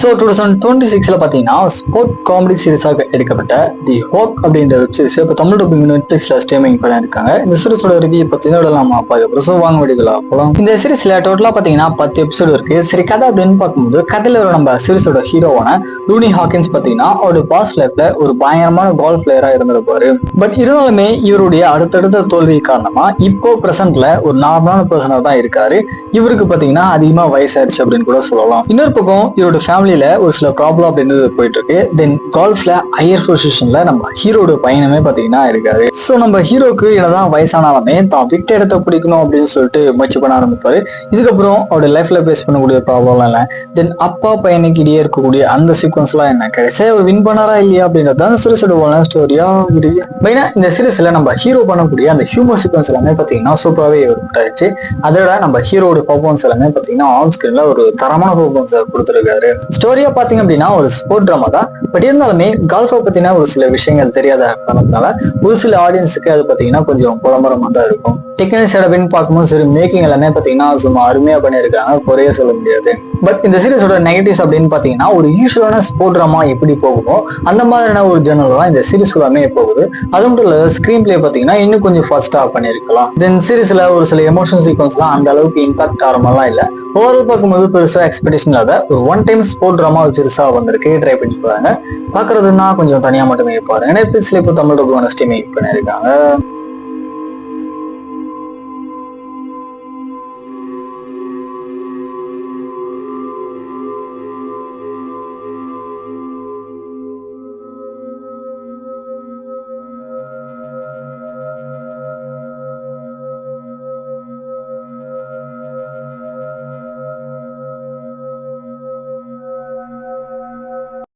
So 2026 பார்த்தீங்கன்னா sport comedy சீரிஸாக எடுக்கப்பட்ட தி ஹோக் அப்படின்ற வெப் சீரிஸ் இப்போ தமிழ் டப்பிங் நெட்ஃபிளிக்ஸ்ல ஸ்ட்ரீமிங் பண்ணிருக்காங்க. இந்த சீரிஸோட ரிவ்யூ பத்தின நம்ம பார்க்க ஸோ வாங்க வீடியோல போகலாம். இந்த சீரிஸ்ல டோட்டலா பார்த்தீங்கன்னா 10 எபிசோடு இருக்கு. சரி, கதை அப்படின்னு பார்க்கும்போது கதையில நம்ம சீரிஸோட ஹீரோவான லூனி ஹாக்கின்ஸ் பார்த்தீங்கன்னா அவரோட பாஸ்ட் லைஃப்ல ஒரு பயங்கரமான கால்ஃப் பிளேயரா இருந்திருப்பாரு. பட் இருந்தாலுமே இவருடைய அடுத்தடுத்த தோல்வி காரணமா இப்போ பிரசன்ட்ல ஒரு நார்மலான பர்சனா தான் இருக்காரு. இவருக்கு பார்த்தீங்கன்னா அதிகமா வயசாயிருச்சு அப்படின்னு கூட சொல்லலாம். இன்னொரு பக்கம் இவரோட ஃபேமிலியில ஒரு சில ப்ராப்ளம் அப்படின்றது போயிட்டு இருக்கு. தென் கால்ஃப்ல ஹையர் பொசிஷன்ல நம்ம ஹீரோட பையனுமே பாத்தீங்கன்னா இருக்காரு. சோ நம்ம ஹீரோக்கு என்னதான் வயசானாலுமே தான் விட்ட இடத்த பிடிக்கணும் அப்படின்னு சொல்லிட்டு முயற்சி பண்ண ஆரம்பிப்பாரு. இதுக்கப்புறம் அவரோட லைஃப்ல பேஸ் பண்ணக்கூடிய ப்ராப்ளம் இல்லை. தென் அப்பா பையனுக்கு இடையே இருக்கக்கூடிய அந்த சீக்வன்ஸ் எல்லாம் என்ன கிடைச்சா ஒரு வின் பண்ணாரா இல்லையா அப்படின்றதான் சீரிஸோட ஸ்டோரியா இருக்கு. மெயினா இந்த சீரிஸ்ல நம்ம ஹீரோ பண்ணக்கூடிய அந்த ஹியூமர் சீக்வன்ஸ் எல்லாமே பாத்தீங்கன்னா சூப்பராகவே இருந்துச்சு. அதோட நம்ம ஹீரோட பர்ஃபார்மன்ஸ் எல்லாமே பாத்தீங்கன்னா ஆன் ஸ்கிரீன்ல ஒரு தரமான பர்ஃபார்மன்ஸ் கொடுத்துருக்காரு. ஸ்டோரியா பாத்தீங்க அப்படின்னா ஒரு ஸ்போர்ட் ட்ராமா தான். பட் இருந்தாலுமே கால்ஃபை பத்தினா ஒரு சில விஷயங்கள் தெரியாத காரணத்தினால ஒரு சில ஆடியன்ஸுக்கு அது பாத்தீங்கன்னா கொஞ்சம் குழம்பரமா தான் இருக்கும். டெக்னிக்கல் சைட் அப்படின்னு பார்க்கும்போது சரி, மேக்கிங் எல்லாமே பாத்தீங்கன்னா சும்மா அருமையா பண்ணியிருக்காங்க, குறைய சொல்ல முடியாது. பட் இந்த சீரிஸோட நெகட்டிவ்ஸ் அப்படின்னு பாத்தீங்கன்னா ஒரு யூஸ்வலான ஸ்போர்ட் ட்ராமா எப்படி போகுமோ அந்த மாதிரியான ஒரு ஜெர்னல் தான் இந்த சீரிஸ் எல்லாமே போகுது. அது மட்டும் இல்ல ஸ்கிரீன் பிளே பாத்தீங்கன்னா இன்னும் கொஞ்சம் ஃபாஸ்டா பண்ணிருக்கலாம். தென் சீரிஸ்ல ஒரு சில எமோஷனல் சீக்வன்ஸ் எல்லாம் அந்த அளவுக்கு இம்பாக்ட் ஆகிற மாதிரிலாம் இல்ல. ஓவரால் பார்க்கும்போது பெருசா எக்ஸ்பெக்டேஷன் இல்லாத ஒரு ஒன் டைம் ஸ்போர்ட் ட்ராமா சீரிஸா வந்திருக்கு. ட்ரை பண்ணி பாருங்க. பாக்குறதுன்னா கொஞ்சம் தனியா மட்டுமே பாருங்க. நெட்ஃபிளிக்ஸ்ல இப்போ தமிழ் டப்பிங் ஸ்ட்ரீமிங் பண்ணிருக்காங்க.